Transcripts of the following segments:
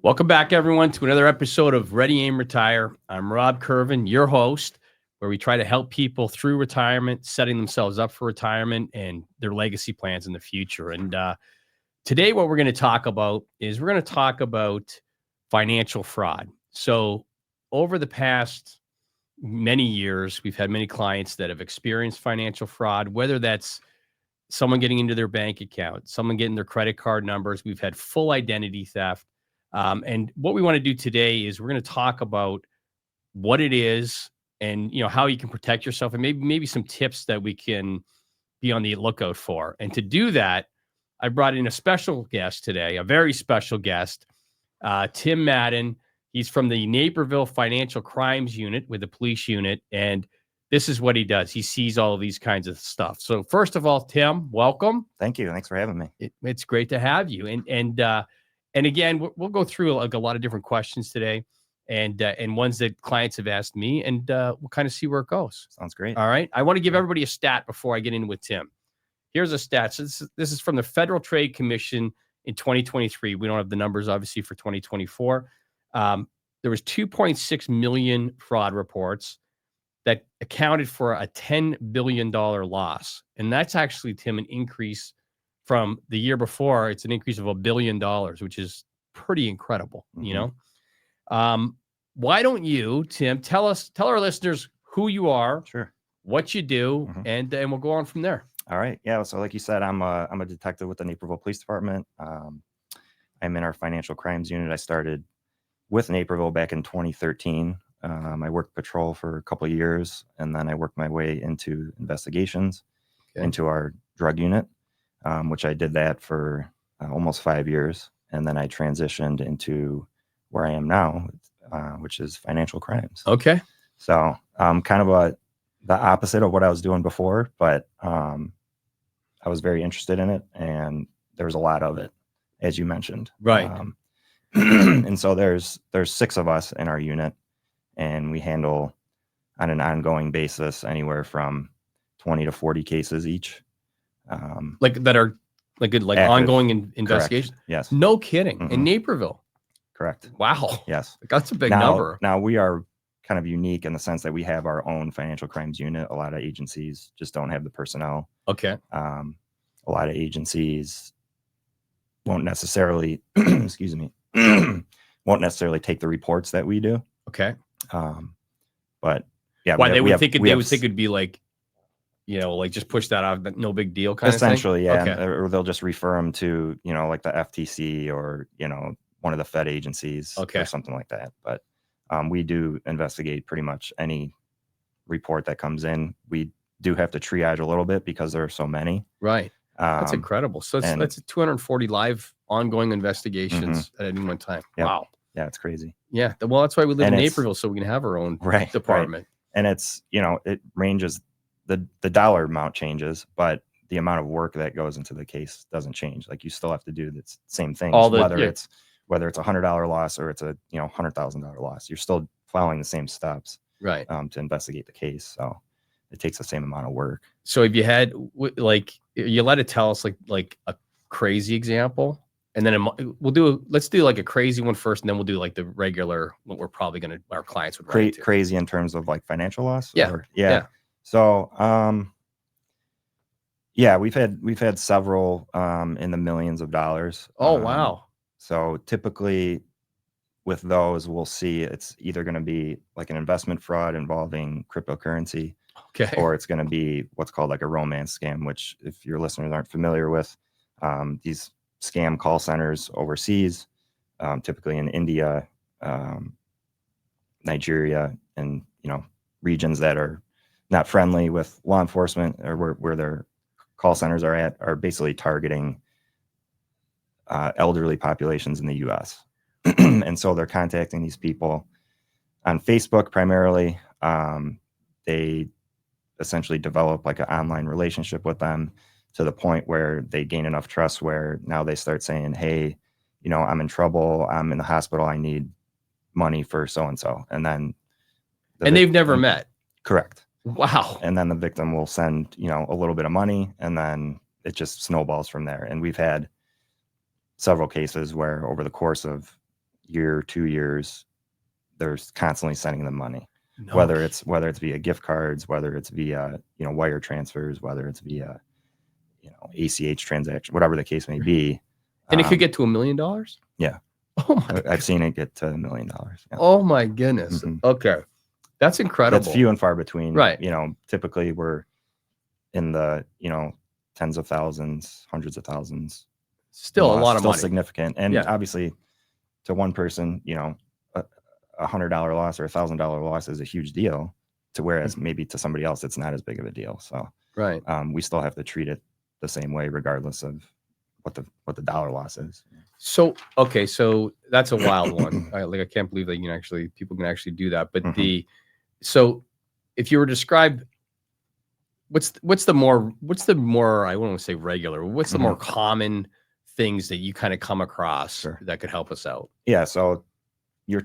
Welcome back, everyone, to another episode of Ready, Aim, Retire. I'm Rob Kirvan, your host, where we try to help people through retirement, setting themselves up for retirement and their legacy plans in the future. And today, what we're going to talk about is financial fraud. So over the past many years, we've had many clients that have experienced financial fraud, whether that's someone getting into their bank account, someone getting their credit card numbers. We've had full identity theft. And what we want to do today is we're going to talk about what it is and, how you can protect yourself and maybe some tips that we can be on the lookout for. And to do that, I brought in a special guest today, a very special guest, Tim Madden. He's from the Naperville Financial Crimes Unit with the police unit. And this is what he does. He sees all of these kinds of stuff. So first of all, Tim, welcome. Thank you. Thanks for having me. It's great to have you. And again, we'll go through like a lot of different questions today and ones that clients have asked me, and we'll kind of see where it goes. Sounds great. All right. I want to give everybody a stat before I get in with Tim. Here's a stat. So this is from the Federal Trade Commission in 2023. We don't have the numbers, obviously, for 2024. There was 2.6 million fraud reports that accounted for a $10 billion loss. And that's actually, Tim, an increase from the year before. It's an increase of $1 billion, which is pretty incredible, Why don't you, Tim, tell our listeners who you are, Sure, what you do, and we'll go on from there. All right. Yeah. So like you said, I'm a detective with the Naperville Police Department. I'm in our financial crimes unit. I started with Naperville back in 2013. I worked patrol for a couple of years, and then I worked my way into investigations, into our drug unit, which I did that for almost 5 years. And then I transitioned into where I am now, which is financial crimes. Okay. So kind of the opposite of what I was doing before, but I was very interested in it, and there was a lot of it, as you mentioned. Right. And so there's 6 of us in our unit, and we handle on an ongoing basis anywhere from 20 to 40 cases each. Like that are like active, ongoing investigation. Correct. Yes. No kidding. In Naperville. Correct. Wow. Yes. That's a big number. Now we are kind of unique in the sense that we have our own financial crimes unit. A lot of agencies just don't have the personnel. Okay. A lot of agencies won't necessarily, excuse me, won't necessarily take the reports that we do. Okay. But yeah, why they would think it'd be like, like just push that out, no big deal kind essentially, of thing? Yeah. Okay. Or they'll just refer them to, like the FTC or, one of the Fed agencies or something like that. But we do investigate pretty much any report that comes in. We do have to triage a little bit because there are so many. Right. That's incredible. So that's 240 live ongoing investigations at any one time. Yep. Wow. Yeah, it's crazy. Yeah. Well, that's why we live in Naperville, so we can have our own department. Right. And it's, it ranges, the dollar amount changes, but the amount of work that goes into the case doesn't change. Like you still have to do the same things, whether it's $100 loss or it's a $100,000 loss. You're still following the same steps, right? To investigate the case. So it takes the same amount of work. So if you had you let it tell us like a crazy example, and then let's do like a crazy one first, and then we'll do like the regular what we're probably our clients would write to. Crazy in terms of like financial loss. Yeah. Yeah. So we've had several in the millions of dollars. Oh wow. So typically with those, we'll see it's either going to be like an investment fraud involving cryptocurrency, or it's going to be what's called like a romance scam, which if your listeners aren't familiar with, these scam call centers overseas, typically in India, Nigeria, and regions that are not friendly with law enforcement, or where their call centers are basically targeting elderly populations in the U.S. And so they're contacting these people on Facebook primarily. They essentially develop like an online relationship with them to the point where they gain enough trust where now they start saying, hey, I'm in trouble. I'm in the hospital. I need money for so-and-so. And then they've never met. Correct. Wow. And then the victim will send, a little bit of money, and then it just snowballs from there. And we've had several cases where over the course of, year, 2 years, they're constantly sending them money. No Whether it's via gift cards, whether it's via, wire transfers, whether it's via, ACH transaction, whatever the case may be. And it could get to $1 million? Yeah. Oh my I've seen it get to $1 million. Yeah. Oh my goodness. Mhm. Okay. That's incredible. That's few and far between. Right. Typically we're in the, tens of thousands, hundreds of thousands. Still a lot of still money. significant. And Yeah. obviously to one person, a $100 loss or $1,000 loss is a huge deal, to whereas maybe to somebody else, it's not as big of a deal. So Right. we still have to treat it the same way, regardless of what the dollar loss is. So, okay. So that's a wild one. I can't believe that people can actually do that. But Mhm. so if you were to describe what's the more, I won't want to say regular, what's the more common things that you kind of come across that could help us out? Yeah. So the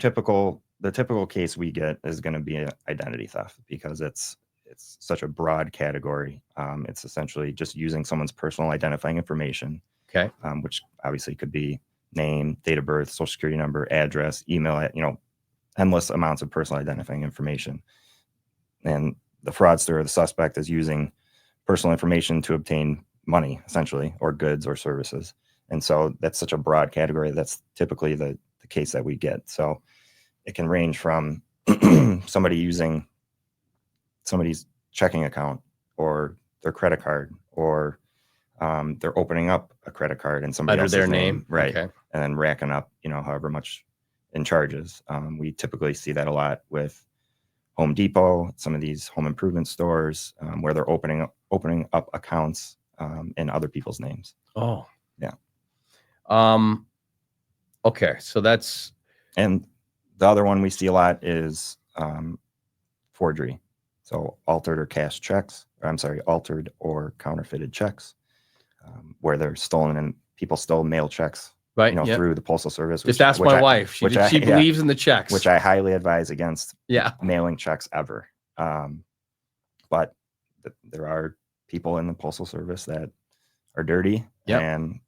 typical case we get is going to be identity theft, because it's such a broad category. It's essentially just using someone's personal identifying information. Okay. Which obviously could be name, date of birth, social security number, address, email, endless amounts of personal identifying information. And the fraudster or the suspect is using personal information to obtain money, essentially, or goods or services. And so that's such a broad category. That's typically the case that we get. So it can range from somebody using somebody's checking account or their credit card, or they're opening up a credit card and somebody Under else's their name. right? Okay. And then racking up, however much in charges. We typically see that a lot with Home Depot, some of these home improvement stores, where they're opening up accounts in other people's names. Oh, yeah. Okay, so that's, and the other one we see a lot is forgery. So altered or counterfeited checks, where they're stolen, and people still mail checks, right, through the postal service. Just ask my wife. She believes in the checks, which I highly advise against. Yeah. Mailing checks ever. But there are people in the postal service that are dirty. Yep. And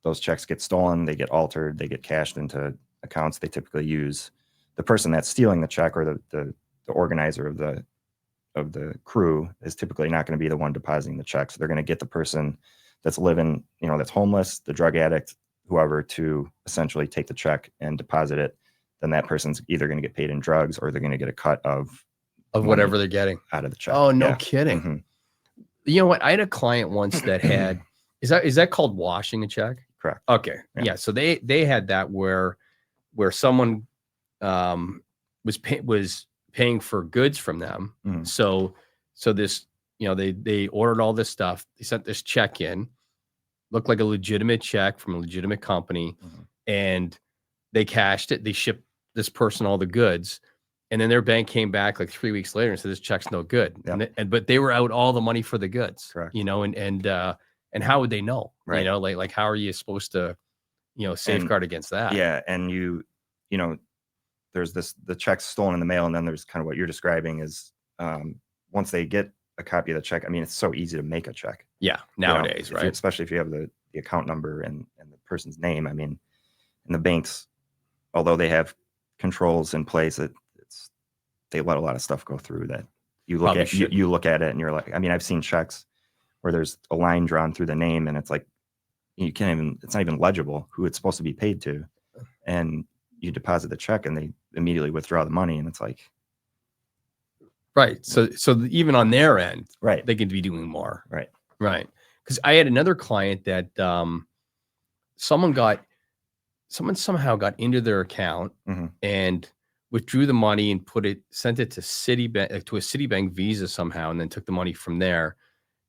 those checks get stolen, they get altered, they get cashed into accounts. They typically use the person that's stealing the check, or the organizer of the crew is typically not going to be the one depositing the check. So they're going to get the person that's living, that's homeless, the drug addict, whoever, to essentially take the check and deposit it. Then that person's either going to get paid in drugs, or they're going to get a cut of whatever they're getting out of the check. Oh, no kidding. Mm-hmm. You know what? I had a client once that had, is that called washing a check? Correct. Okay. Yeah. So they had that where someone was paying for goods from them. Mm-hmm. So this, they ordered all this stuff. They sent this check in, looked like a legitimate check from a legitimate company, and they cashed it. They shipped this person all the goods, and then their bank came back like 3 weeks later and said, this check's no good. Yep. But they were out all the money for the goods. Correct. And how would they know? Right. Like how are you supposed to, safeguard against that? Yeah. And there's the check's stolen in the mail, and then there's kind of what you're describing is once they get a copy of the check, I mean, it's so easy to make a check. Yeah. Nowadays, right? Especially if you have the account number and the person's name. I mean, and the banks, although they have controls in place, they let a lot of stuff go through that you look at. You look at it and you're like, I mean, I've seen checks where there's a line drawn through the name, and it's like it's not even legible who it's supposed to be paid to, and you deposit the check and they immediately withdraw the money, and it's like, right. So even on their end, right, they could be doing more. Right. Because I had another client that someone somehow got into their account and withdrew the money and sent it to Citibank, to a Citibank Visa somehow, and then took the money from there.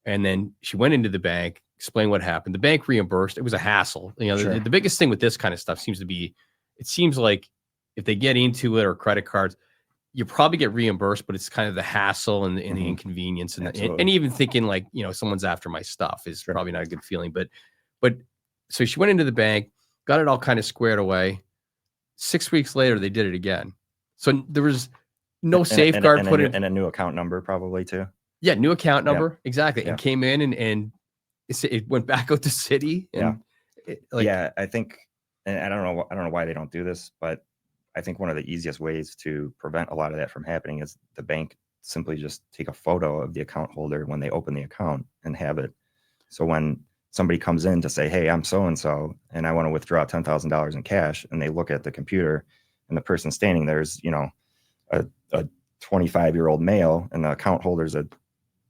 And then she went into the bank, explained what happened. The bank reimbursed. It was a hassle. Sure. The biggest thing with this kind of stuff it seems like if they get into it, or credit cards, you probably get reimbursed, but it's kind of the hassle and the inconvenience, and even thinking like, someone's after my stuff is probably not a good feeling. But so she went into the bank, got it all kind of squared away. 6 weeks later, they did it again. So there was no safeguard put in, and a new account number probably too. Yeah, new account number. Yeah. Exactly. Yeah. And came in and it went back out to Citi. And I think and I don't know why they don't do this, but I think one of the easiest ways to prevent a lot of that from happening is the bank simply just take a photo of the account holder when they open the account and have it. So when somebody comes in to say, hey, I'm so-and-so, and I want to withdraw $10,000 in cash, and they look at the computer and the person standing there is, a 25-year-old male and the account holder's a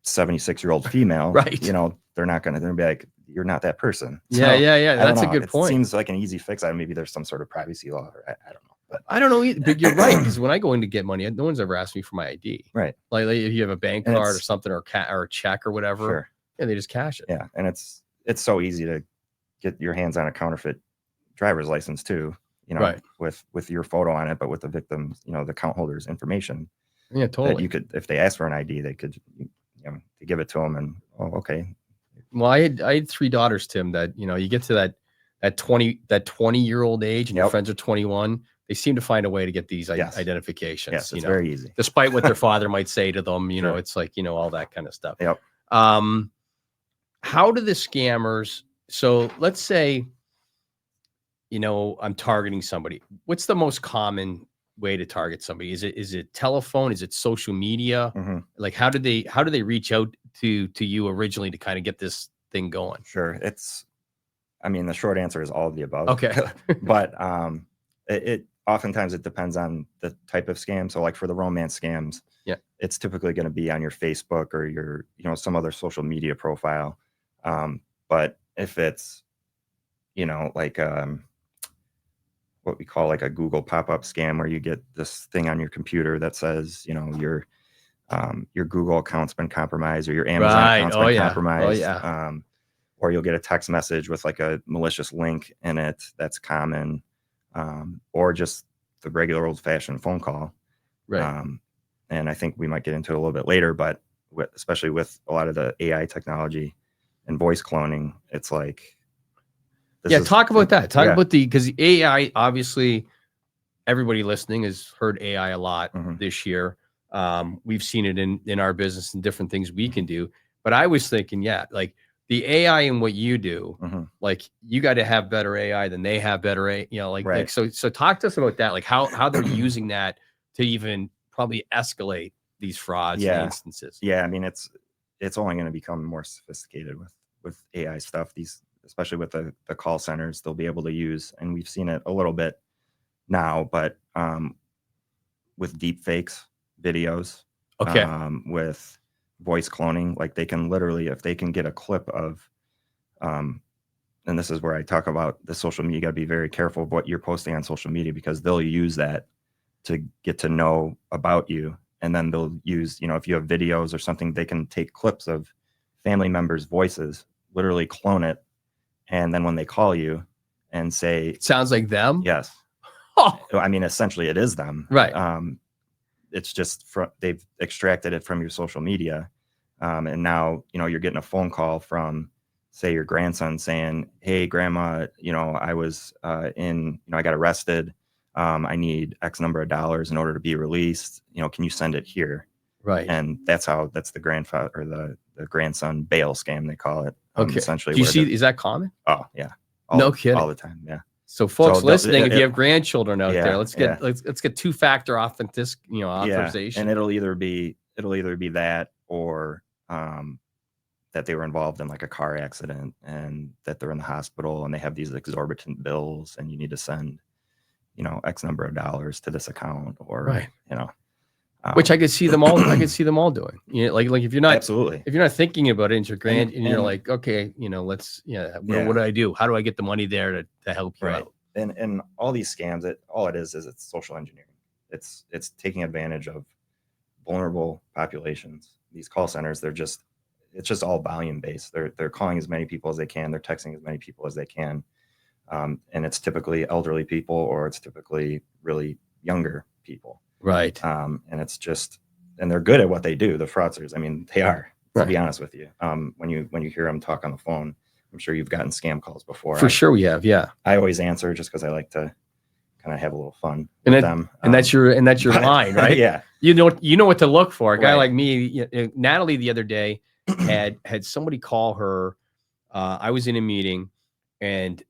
76-year-old female, Right. they're not going to be like, you're not that person. Yeah. So, That's a good it point. seems like an easy fix. Maybe there's some sort of privacy law, or I don't know. But I don't know either, but you're right, because when I go in to get money, no one's ever asked me for my ID. right. Like if you have a bank And card or something, or a check or whatever, Sure. yeah, they just cash it. Yeah. And it's so easy to get your hands on a counterfeit driver's license too, Right. with your photo on it, but with the victim's, the account holder's information. Yeah, That totally. you could, if they ask for an ID, they could, to give it to them, and okay. Well, I had 3 daughters, Tim, that, you get to that 20-year-old age and your Yep. friends are 21, they seem to find a way to get these Yes. identifications. Yes, it's very easy. Despite what their father might say to them, Sure. it's like, all that kind of stuff. Yep. How do the scammers, so let's say, I'm targeting somebody. What's the most common way to target somebody? Is it telephone? Is it social media? Mhm. Like, how do they reach out to you originally to kind of get this thing going? Sure. The short answer is all of the above. Okay. But it oftentimes it depends on the type of scam. So like for the romance scams, Yeah. it's typically going to be on your Facebook or your, some other social media profile. But if it's, like what we call like a Google pop-up scam, where you get this thing on your computer that says, your Google account's been compromised, or your Amazon account's been compromised. Or you'll get a text message with like a malicious link in it. That's common. Or just the regular old-fashioned phone call. Right. And I think we might get into it a little bit later, but especially with a lot of the AI technology and voice cloning, it's like, talk about that. Talk about because AI, obviously, everybody listening has heard AI a lot this year. We've seen it in our business and different things we can do. But I was thinking, like the AI and what you do, like you got to have better AI than they have better AI. Right. So talk to us about that, like how they're using that to even probably escalate these frauds and instances. Yeah, it's only going to become more sophisticated with AI stuff. Especially with the call centers, they'll be able to use, and we've seen it a little bit now, but with deep fakes videos, with voice cloning, like they can literally, if they can get a clip of, and this is where I talk about the social media, you got to be very careful of what you're posting on social media, because they'll use that to get to know about you. And then they'll use, if you have videos or something, they can take clips of family members' voices, literally clone it. And then when they call you and say, it sounds like them. Yes. Essentially it is them. Right. It's just they've extracted it from your social media. And now, you're getting a phone call from, say, your grandson saying, hey, grandma, I was I got arrested. I need X number of dollars in order to be released. Can you send it here? Right. And that's the grandfather, or the grandson bail scam, they call it. Essentially. Do you see, is that common? Oh yeah. No kidding. All the time. Yeah. So folks listening, if you have grandchildren out there, let's get 2-factor authorization. Yeah. And it'll either be that, or that they were involved in like a car accident and that they're in the hospital and they have these exorbitant bills and you need to send, X number of dollars to this account, or right. Which I could see them all. I could see them all doing. Like if you're not absolutely, if you're not thinking about it, and you're like, okay, let's what do I do? How do I get the money there to help you out? And all these scams, all it is it's social engineering. It's taking advantage of vulnerable populations. These call centers, it's just all volume based. They're calling as many people as they can. They're texting as many people as they can. And it's typically elderly people, or it's typically really younger people. Right. And it's just, and they're good at what they do. The fraudsters, they are, to be honest with you. When you hear them talk on the phone, I'm sure you've gotten scam calls before. For sure we have. Yeah. I always answer just because I like to kind of have a little fun with them. And that's your line, right? Yeah. You know what to look for. A guy like me, Natalie, the other day had somebody call her. I was in a meeting, and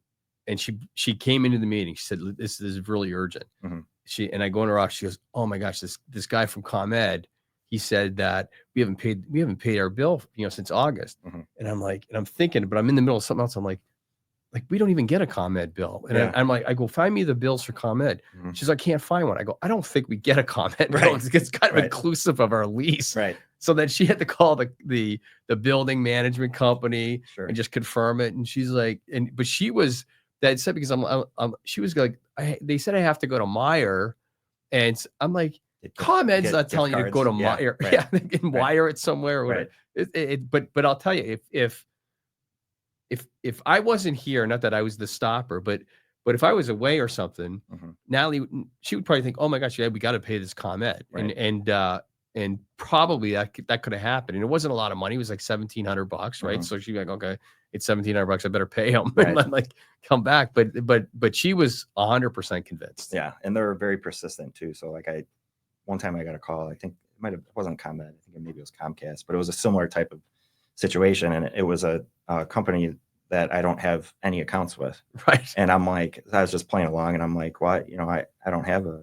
and she came into the meeting. She said, this is really urgent. And I go in her office. She goes, oh my gosh, this guy from ComEd, he said that we haven't paid our bill, since August. And I'm like, and I'm thinking, but I'm in the middle of something else. I'm like we don't even get a ComEd bill. And I'm like, I go, find me the bills for ComEd. She's like, I can't find one. I go, I don't think we get a ComEd bill. It's kind of inclusive of our lease. So then she had to call the building management company and just confirm it. And she's like, but she was that said, because she was like, they said I have to go to Meyer. And I'm like, ComEd's not telling you to go to Meyer. Yeah, they can wire it somewhere. Or whatever. But I'll tell you, if I wasn't here, not that I was the stopper, but if I was away or something, Natalie, she would probably think, oh my gosh, yeah, we got to pay this ComEd. And probably that could have happened. And it wasn't a lot of money. It was like $1,700, right? So she'd be like, okay, it's $1,700. I better pay them and like come back. But she was 100% convinced. Yeah. And they're very persistent too. So like one time I got a call, I think it wasn't ComEd. I think maybe it was Comcast, but it was a similar type of situation. And it was a company that I don't have any accounts with. And I'm like, I was just playing along and I'm like, what? I don't have a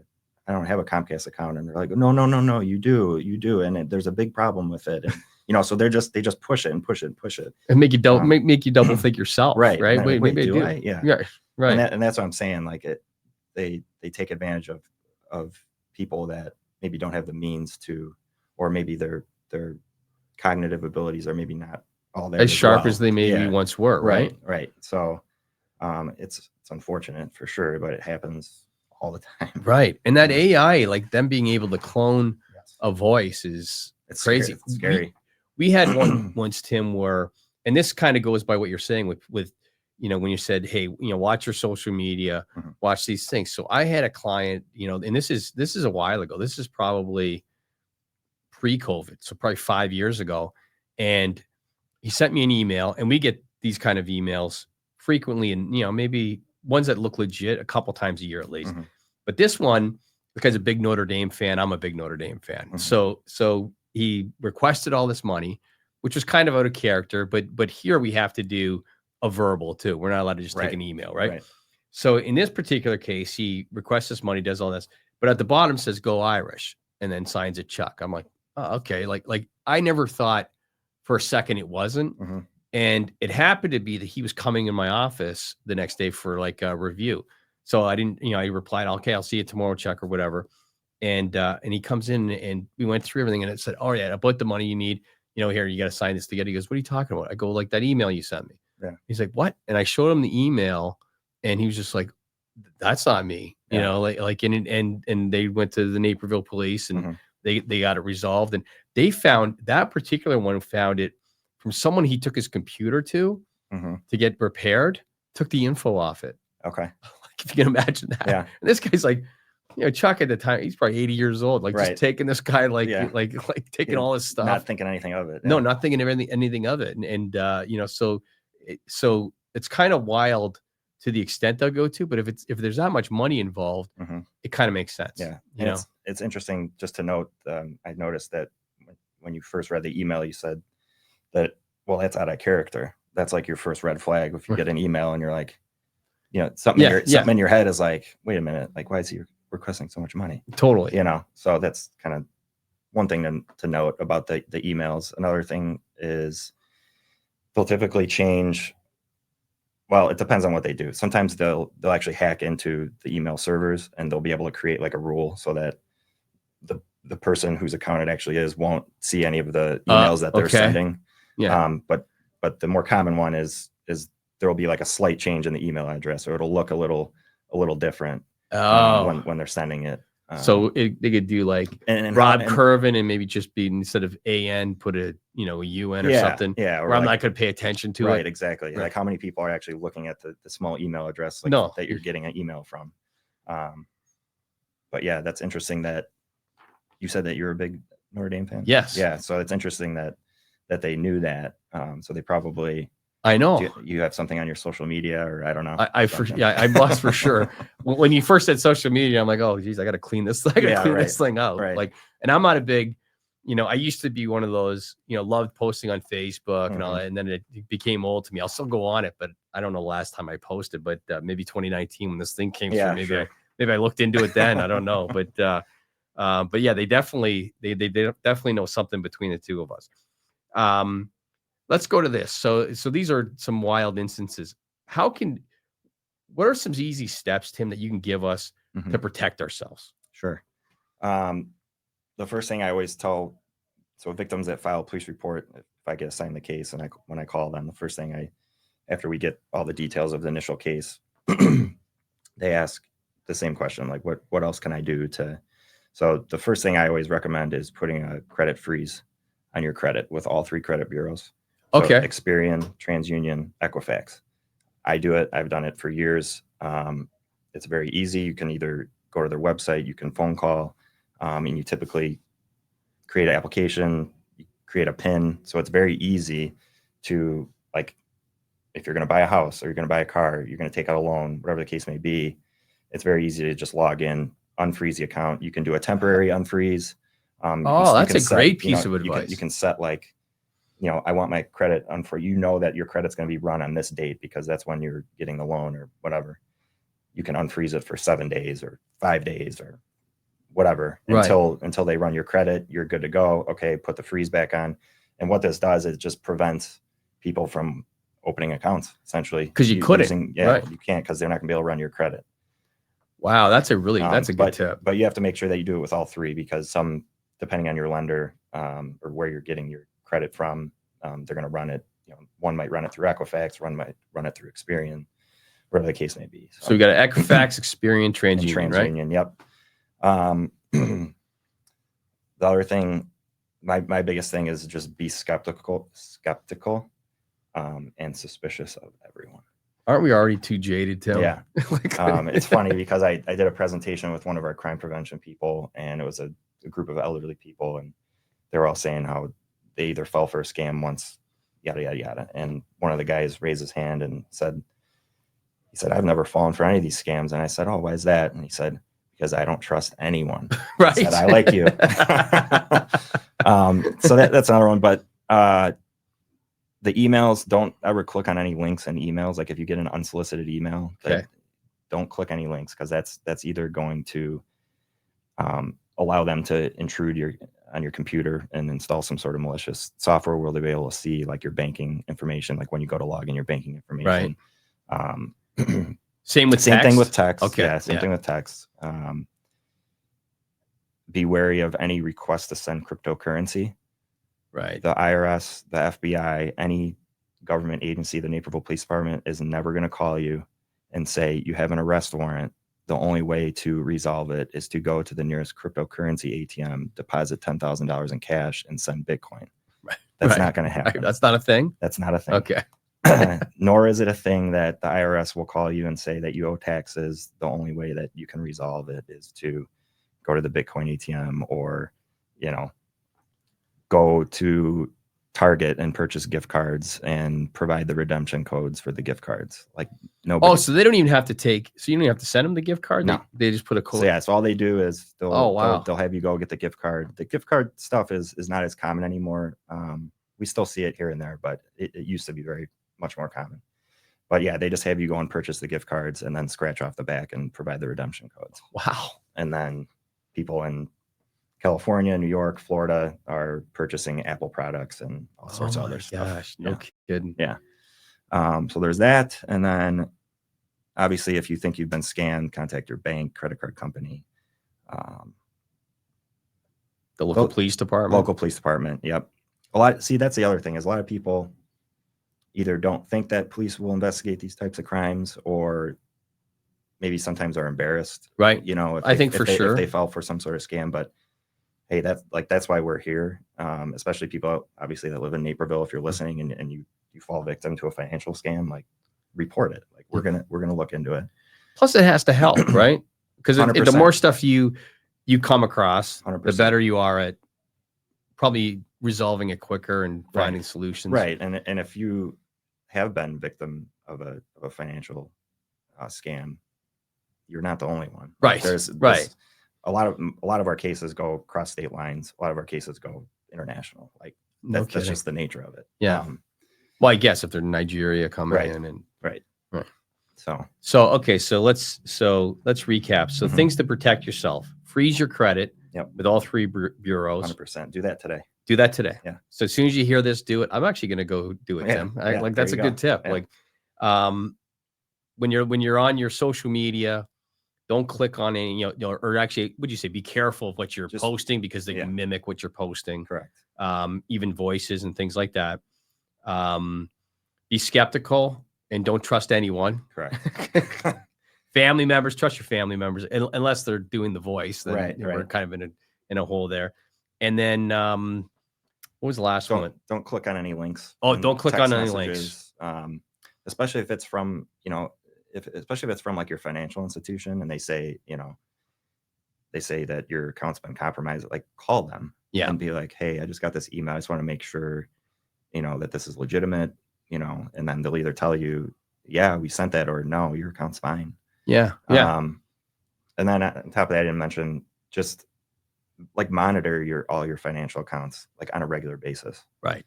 Comcast account. And they're like, no, you do. And there's a big problem with it. And, so they just push it and push it and push it. And make you double think yourself. Right. Wait, maybe do I? Yeah. Right. And that's what I'm saying. Like they take advantage of people that maybe don't have the means to, or maybe their cognitive abilities are maybe not all there as sharp as they maybe once were. Right. So it's unfortunate for sure, but it happens all the time. Right. And that AI, like them being able to clone a voice it's crazy. It's scary. We had one once, Tim, where, and this kind of goes by what you're saying with when you said, hey, watch your social media, watch these things. So I had a client, and this is a while ago. This is probably pre-COVID. So probably 5 years ago. And he sent me an email, and we get these kind of emails frequently, and maybe ones that look legit a couple times a year at least. But this one, because a big Notre Dame fan, I'm a big Notre Dame fan. So he requested all this money, which was kind of out of character, but here we have to do a verbal too. We're not allowed to just take an email, right? So in this particular case, he requests this money, does all this, but at the bottom says "Go Irish" and then signs a check. I'm like, oh, okay. Like I never thought for a second it wasn't. And it happened to be that he was coming in my office the next day for like a review. So I didn't, I replied, okay, I'll see you tomorrow, check or whatever. And he comes in and we went through everything and it said, oh yeah, I put the money you need, here, you got to sign this together. He goes, what are you talking about? I go, like that email you sent me. He's like, what? And I showed him the email and he was just like, that's not me, and they went to the Naperville police and they got it resolved. And they found that particular one found it from someone he took his computer to get repaired, took the info off it. Okay. Like if you can imagine that. Yeah. And this guy's like, Chuck at the time, he's probably 80 years old. Like just taking this guy, like taking all his stuff. Not thinking anything of it. No, not thinking of anything of it. And so it's kind of wild to the extent they'll go to, but if there's not much money involved, it kind of makes sense. Yeah. It's interesting just to note, I noticed that when you first read the email, you said that, well, that's out of character. That's like your first red flag. If you get an email and you're like, something in your head is like, wait a minute, like, why is he requesting so much money? Totally. So that's kind of one thing to note about the emails. Another thing is they'll typically change. Well, it depends on what they do. Sometimes they'll actually hack into the email servers and they'll be able to create like a rule so that the person whose account it actually is won't see any of the emails that they're sending. But the more common one is there will be like a slight change in the email address, or it'll look a little different when they're sending it. So they could do like Rob Kirvan and maybe just be, instead of AN, put a UN or something. Yeah. Or I'm not going to pay attention to it. Right. Exactly. Right. Like how many people are actually looking at the small email address that you're getting an email from. But yeah, that's interesting that you said that you're a big Notre Dame fan. Yes. Yeah. So it's interesting that they knew that. So they probably. I know you have something on your social media, or I don't know. I'm lost for sure. When you first said social media, I'm like, oh geez, I got to clean this. This thing out. Right. Like, and I'm not a big, I used to be one of those, loved posting on Facebook and all that, and then it became old to me. I'll still go on it, but I don't know the last time I posted, but maybe 2019 when this thing came through, maybe I looked into it then. I don't know, but yeah, they definitely definitely know something between the two of us. Let's go to this. So these are some wild instances. What are some easy steps, Tim, that you can give us to protect ourselves? Sure. The first thing I always tell victims that file a police report, if I get assigned the case and when I call them, the first thing after we get all the details of the initial case, they ask the same question, like what else can I do to? So the first thing I always recommend is putting a credit freeze on your credit with all 3 credit bureaus. So Okay. Experian, TransUnion, Equifax. I do it. I've done it for years. It's very easy. You can either go to their website, you can phone call, and you typically create an application, you create a PIN. So it's very easy to, like, if you're going to buy a house or you're going to buy a car, you're going to take out a loan, whatever the case may be, it's very easy to just log in, unfreeze the account. You can do a temporary unfreeze. That's a great piece of advice. You can set, like, I want my credit for, that your credit's going to be run on this date because that's when you're getting the loan or whatever. You can unfreeze it for 7 days or 5 days or whatever until they run your credit. You're good to go. Okay, put the freeze back on. And what this does is it just prevents people from opening accounts, essentially. Because you couldn't. You can't, because they're not going to be able to run your credit. Wow, that's a good tip. But you have to make sure that you do it with all 3, because some, depending on your lender or where you're getting your credit from, they're going to run it. One might run it through Equifax, one might run it through Experian, whatever the case may be. So we got Equifax, Experian, TransUnion, right? TransUnion, yep. The other thing, my biggest thing is just be skeptical, and suspicious of everyone. Aren't we already too jaded, Tim? Yeah. It's funny because I did a presentation with one of our crime prevention people, and it was a group of elderly people, and they were all saying how they either fell for a scam once, yada, yada, yada. And one of the guys raised his hand and said, I've never fallen for any of these scams. And I said, oh, why is that? And he said, because I don't trust anyone. Right. I said, I like you. So that's another one. But the emails, don't ever click on any links in emails. Like if you get an unsolicited email, don't click any links, because that's either going to allow them to intrude on your computer and install some sort of malicious software where they'll be able to see, like, your banking information, like when you go to log in your banking information. Right. Same thing with text. Okay. Yeah, same thing with text. Be wary of any request to send cryptocurrency. Right. The IRS, the FBI, any government agency, the Naperville Police Department is never going to call you and say you have an arrest warrant. The only way to resolve it is to go to the nearest cryptocurrency ATM, deposit $10,000 in cash, and send Bitcoin. Right. That's not going to happen. That's not a thing? That's not a thing. Okay. Nor is it a thing that the IRS will call you and say that you owe taxes. The only way that you can resolve it is to go to the Bitcoin ATM, or, go to Target and purchase gift cards and provide the redemption codes for the gift cards. Like, nobody. Oh, so they don't even have to so you don't have to send them the gift card? No. They just put a code. So all they do is they'll have you go get the gift card. The gift card stuff is not as common anymore. We still see it here and there, but it used to be very much more common. But yeah, they just have you go and purchase the gift cards and then scratch off the back and provide the redemption codes. Wow. And then people in California, New York, Florida are purchasing Apple products and all sorts of other stuff. Gosh, no kidding. Yeah. So there's that. And then obviously, if you think you've been scammed, contact your bank, credit card company. The local police department. Local police department. Yep. That's the other thing, is a lot of people either don't think that police will investigate these types of crimes, or maybe sometimes are embarrassed. Right. If they fall for some sort of scam. But hey, that's why we're here. Especially people, obviously, that live in Naperville. If you're listening and you fall victim to a financial scam, like, report it. Like, we're gonna look into it. Plus, it has to help, right? Because the more stuff you come across, 100%. the better you are at probably resolving it quicker and finding solutions. Right. And if you have been victim of a financial scam, you're not the only one. Right. There's a lot of our cases go across state lines. A lot of our cases go international. Like No that's kidding. just the nature of it. Yeah. Well, I guess if they're Nigeria coming in and right. So okay, so let's recap. So Mhm. things to protect yourself: freeze your credit. Yep. With all three bureaus. 100%. Do that today. Do that today. Yeah. So as soon as you hear this, do it. I'm actually going to go do it, Tim. Like that's a good tip. Yeah. Like, when you're on your social media, don't click on any, or actually, would you say be careful of what you're posting because they can mimic what you're posting. Correct. Even voices and things like that. Be skeptical and don't trust anyone. Correct. Family members, trust your family members unless they're doing the voice. Then we're kind of in a hole there. And then what was the last one? Don't click on any links. Oh, don't click on any links. Especially if it's from, especially if it's from like your financial institution and they say that your account's been compromised, like call them and be like, hey, I just got this email. I just want to make sure, that this is legitimate, and then they'll either tell you, yeah, we sent that, or no, your account's fine. Yeah. Yeah. And then on top of that, I didn't mention just like monitor all your financial accounts like on a regular basis. Right.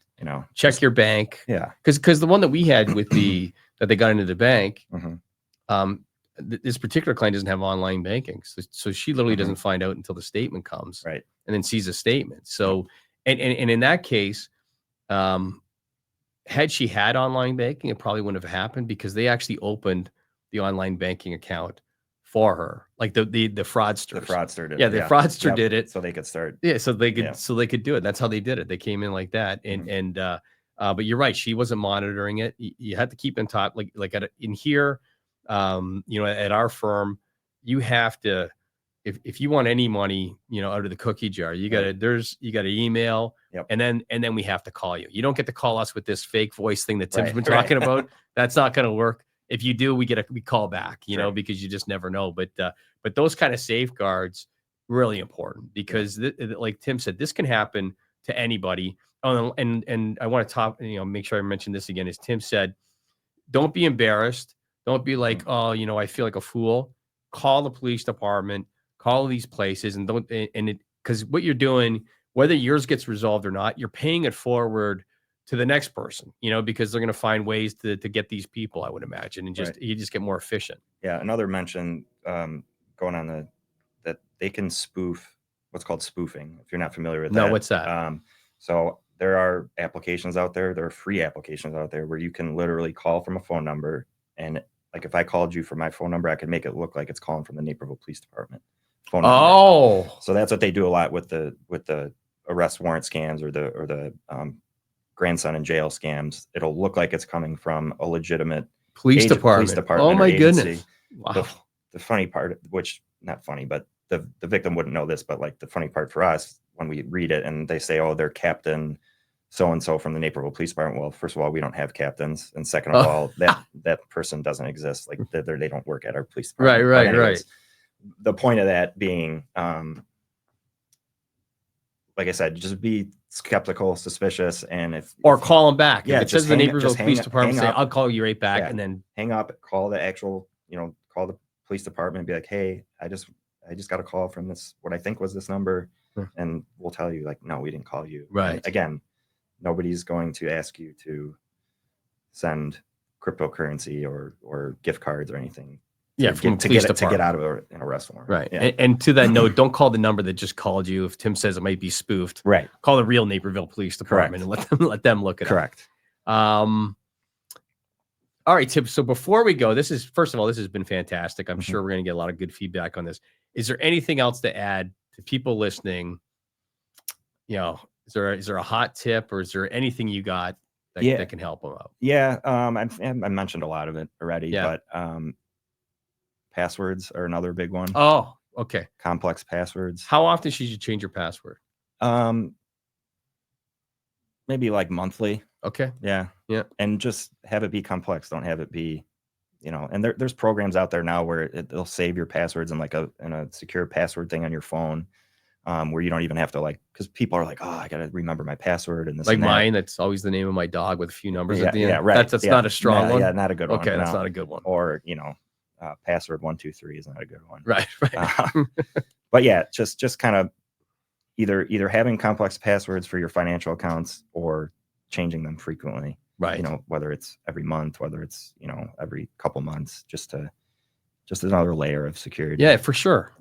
Check your bank. Yeah. Because the one that we had with that they got into the bank, mm-hmm. This particular client doesn't have online banking. So she literally doesn't find out until the statement comes. Right. And then sees a statement. So, and in that case, had she had online banking, it probably wouldn't have happened because they actually opened the online banking account for her, like the fraudster. The fraudster did. Yeah, the fraudster did it, so they could start. Yeah, so they could do it. That's how they did it. They came in like that, and but you're right. She wasn't monitoring it. You had to keep in top, like in here, at our firm, you have to. If you want any money, out of the cookie jar, you got to email, and then we have to call you. You don't get to call us with this fake voice thing that Tim's been talking about. That's not going to work. If you do, we call back, because you just never know. But those kind of safeguards really important because like Tim said, this can happen to anybody. Oh, and I want to make sure I mention this again. As Tim said, don't be embarrassed. Don't be like, oh, I feel like a fool. Call the police department. Call these places and because what you're doing, whether yours gets resolved or not, you're paying it forward to the next person, because they're going to find ways to get these people, I would imagine, and you just get more efficient. Yeah. Another mention going on that they can spoof what's called spoofing. If you're not familiar with that. No, what's that? So there are applications out there. There are free applications out there where you can literally call from a phone number. And like, if I called you from my phone number, I can make it look like it's calling from the Naperville Police Department phone number. Oh, so that's what they do a lot with the arrest warrant scams or the grandson in jail scams. It'll look like it's coming from a legitimate police department. Oh my goodness! Wow. The funny part, which not funny, but the victim wouldn't know this, but like the funny part for us when we read it and they say, oh, they're Captain so-and-so from the Naperville Police Department. Well, first of all, we don't have captains. And second of all, that person doesn't exist. Like they don't work at our police department. Right. The point of that being, like I said, just be skeptical, suspicious, and or call them back. Yeah, if it says the Naperville Police Department, say, I'll call you right back, and then hang up, call the actual, call the police department and be like, hey, I just got a call from this, what I think was this number, and we'll tell you, like, no, we didn't call you. Right. And again, nobody's going to ask you to send cryptocurrency or gift cards or anything. Yeah, to get out of an arrest warrant. Right. Yeah. And to that note, don't call the number that just called you. If Tim says it might be spoofed, right. Call the real Naperville Police Department and let them look at it. Correct. All right, Tim. So before we go, this has been fantastic. I'm sure we're going to get a lot of good feedback on this. Is there anything else to add to people listening? Is there a hot tip or is there anything you got that can help them out? Yeah. I mentioned a lot of it already, but passwords are another big one. Oh, okay. Complex passwords. How often should you change your password? Maybe like monthly. Okay. Yeah. And just have it be complex. Don't have it be, and there's programs out there now where it'll save your passwords in a secure password thing on your phone, where you don't even have to because people are like, oh, I got to remember my password and this. Like and that. Mine, that's always the name of my dog with a few numbers at the end. Yeah, right. That's not a strong one. Yeah, not a good one. Okay, that's not a good one. Or password 123 is not a good one. Right. But yeah, just kind of either having complex passwords for your financial accounts or changing them frequently. Right. You know, whether it's every month, whether it's, you know, every couple months, just another layer of security. Yeah, for sure.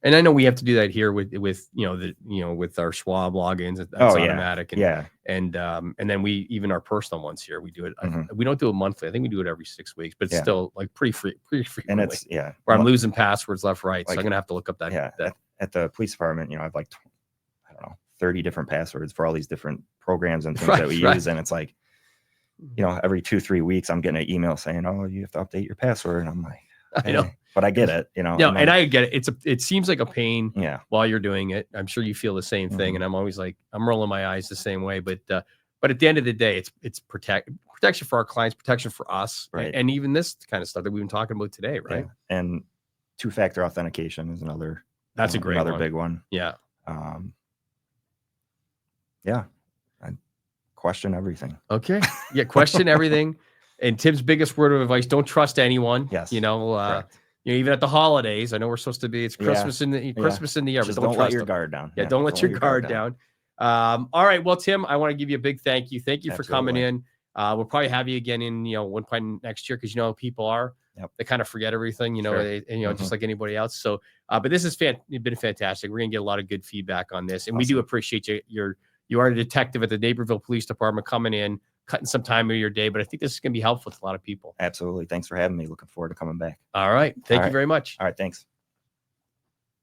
And I know we have to do that here with with our Schwab logins. That's automatic. Yeah. And then we, even our personal ones here, we do it. We don't do it monthly. I think we do it every 6 weeks, but it's still like pretty frequently. And it's where I'm losing passwords left, right. Like, so I'm gonna have to look up that. Yeah. At the police department, you know, I have like, I don't know, 30 different passwords for all these different programs and things that we use. And it's like, you know, every 2-3 weeks, I'm getting an email saying, "Oh, you have to update your password." And I'm like, hey. I know. But I get it, you know. No, and I get it. It seems like a pain while you're doing it. I'm sure you feel the same thing. And I'm always like, I'm rolling my eyes the same way. But at the end of the day, it's protection for our clients, protection for us. Right. And even this kind of stuff that we've been talking about today, right? Yeah. And 2-factor authentication is another. That's another big one. Yeah. Yeah. I question everything. Okay. Yeah. Question everything. And Tim's biggest word of advice: don't trust anyone. Yes. You know, even at the holidays, I know we're supposed to be, it's Christmas in the air. Just but don't let your guard down. Yeah. Don't let your guard down. All right. Well, Tim, I want to give you a big thank you. Thank you for coming in. We'll probably have you again in, one point next year. Cause people are, they kind of forget everything, just like anybody else. So, but this has been fantastic. We're going to get a lot of good feedback on this. And we do appreciate you. You are a detective at the Naperville Police Department coming in, cutting some time of your day, but I think this is going to be helpful to a lot of people. Absolutely. Thanks for having me. Looking forward to coming back. All right. Thank you very much. All right. Thanks.